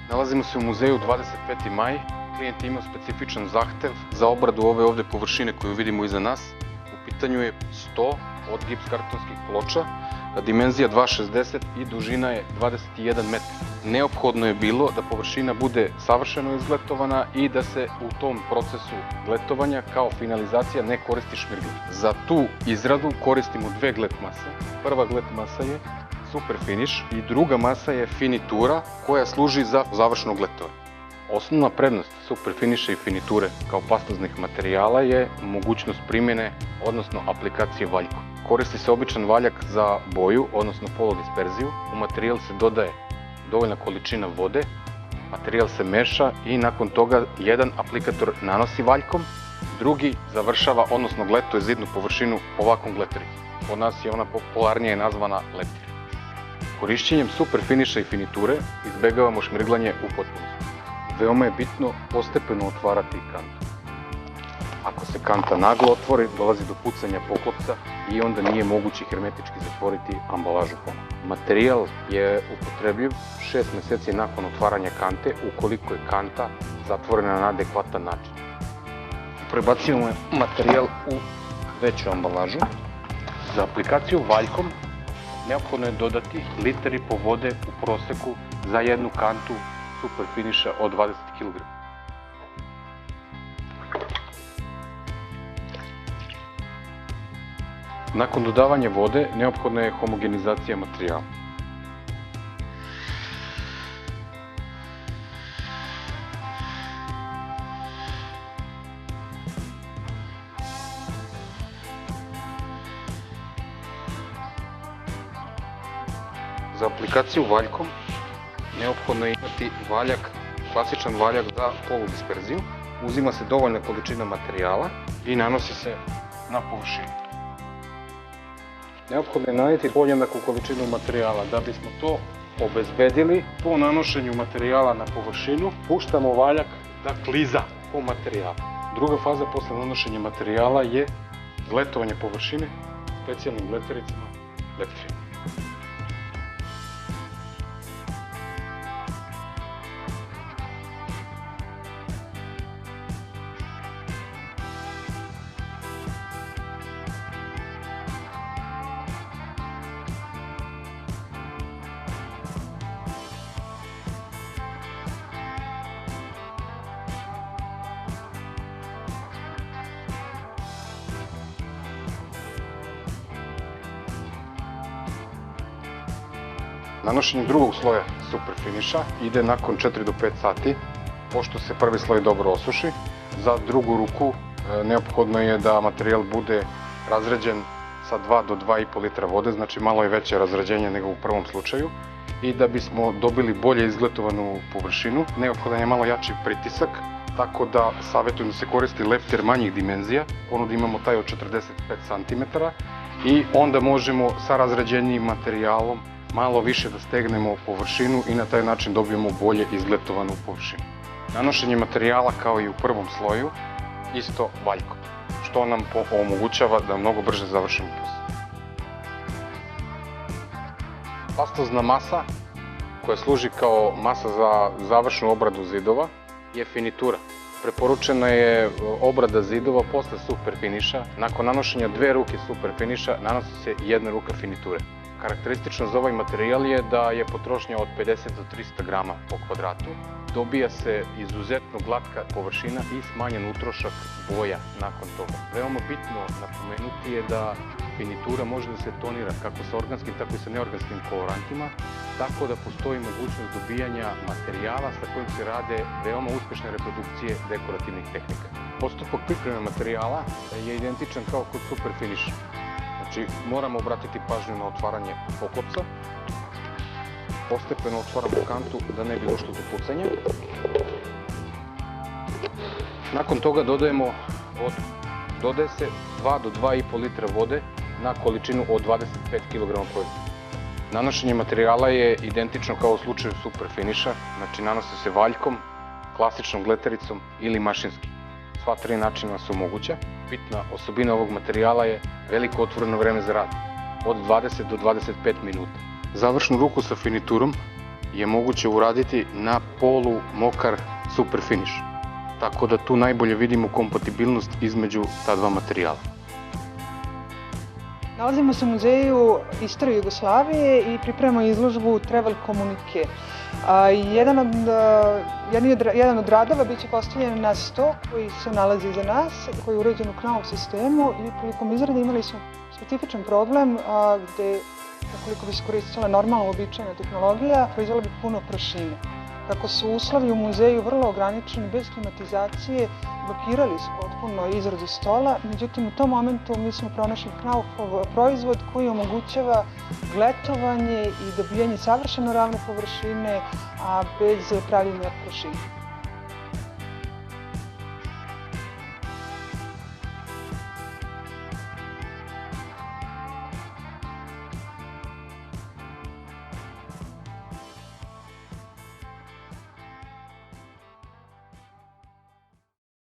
Nalazimo se u muzeju 25. maj. Klijent je imao specifičan zahtev za obradu ove ovde površine koju vidimo iza nas. U pitanju je 100 od gips kartonskih ploča, dimenzija 2,60 i dužina je 21 metar. Neophodno je bilo da površina bude savršeno izgletovana i da se u tom procesu gletovanja kao finalizacija ne koristi šmirgl. Za tu izradu koristimo dve glet mase. Prva glet masa je super finish i druga masa je finitura koja služi za završno gletovanje. Osnovna prednost super finisha i finiture kao pastoznih materijala je mogućnost primjene, odnosno aplikacije valjkom. Koristi se običan valjak za boju, odnosno polodisperziju. U materijal se dodaje dovoljna količina vode, materijal se meša i nakon toga jedan aplikator nanosi valjkom, drugi završava, odnosno gletuje zidnu površinu ovakvom gletericom. Kod nas je ona popularnije nazvana leptir. Korišćenjem super finisha i finiture izbegavamo šmirglanje u potpunosti. Veoma je bitno postepeno otvarati kantu. Ako se kanta naglo otvori, dolazi do pucanja poklopca i onda nije moguće hermetički zatvoriti ambalažu ponovo. Materijal je upotrebljiv 6 meseci nakon otvaranja kante ukoliko je kanta zatvorena na adekvatan način. Prebacujemo materijal u veću ambalažu. Za aplikaciju valjkom neophodno je dodati 1,5 litara vode u proseku za jednu kantu super finisha od 20 kg. Nakon dodavanja vode neophodna je homogenizacija materijala. Za aplikaciju valjkom neophodno je imati valjak, klasičan valjak za poludisperziju. Uzima se dovoljna količina materijala i nanosi se na površinu. Neophodno je naneti podjednaku količinu materijala. Da bismo to obezbedili, po nanošenju materijala na površinu, puštamo valjak da kliza po materijalu. Druga faza posle nanošenja materijala je gletovanje površine specijalnim gletericama leptirima. Nanošenje drugog sloja super finisha ide nakon 4 do 5 sati, pošto se prvi sloj dobro osuši. Za drugu ruku neophodno je da materijal bude razređen sa 2 do 2,5 litra vode, znači malo je veće razređenje nego u prvom slučaju. I da bismo dobili bolje izgletovanu površinu, neophodan je malo jači pritisak, tako da savjetujem da se koristi leptir manjih dimenzija, ponudi imamo taj od 45 cm i onda možemo sa razređenijim materijalom malo više da stegnemo površinu i na taj način dobijemo bolje izgletovanu površinu. Nanošenje materijala kao i u prvom sloju, isto valjkom, što nam omogućava da mnogo brže završimo posao. Pastozna masa, koja služi kao masa za završnu obradu zidova, je finitura. Preporučena je obrada zidova posle super finisha. Nakon nanošenja 2 ruke super finisha nanosi se 1 ruka finiture. Karakteristično za ovaj materijal je da je potrošnja od 50 do 300 grama po kvadratu. Dobija se izuzetno glatka površina i smanjen utrošak boja nakon toga. Veoma bitno napomenuti je da finitura može da se tonira kako sa organskim, tako i sa neorganskim kolorantima, tako da postoji mogućnost dobijanja materijala sa kojim se rade veoma uspešne reprodukcije dekorativnih tehnika. Postupak pripreme materijala je identičan kao kod super finisha. Znači, moramo obratiti pažnju na otvaranje poklopca. Postepeno otvaramo kantu da ne bi došlo do pucanja. Nakon toga dodajemo vodu. Dodaje se 2 do 2,5 litra vode na količinu od 25 kg proizvoda. Nanošenje materijala je identično kao u slučaju super finisha, znači nanose se valjkom, klasičnom gletericom ili mašinski. Sva 3 načina su moguća. Bitna osobina ovog materijala je veliko otvoreno vreme za rad, od 20 do 25 minuta. Završnu ruku sa finiturom je moguće uraditi na polu mokar super finish. Tako da tu najbolje vidimo kompatibilnost između ta dva materijala. Nalazimo se u Muzeju istorije Jugoslavije i pripremamo izložbu Travel Komunike. Jedan od radova biće postavljen na sto koji se nalazi iza nas, koji je uređen u knovom sistemu i prilikom izrade imali smo specifičan problem gde, ukoliko bi se koristila normalna uobičajena tehnologija, proizvela bi puno prašine. Kako su uslovi u muzeju vrlo ograničeni, bez klimatizacije, blokirali su potpuno izradu stola, međutim u tom momentu mi smo pronašli Knaufov proizvod koji omogućava gletovanje i dobijanje savršeno ravne površine, a bez pravljenja prašine.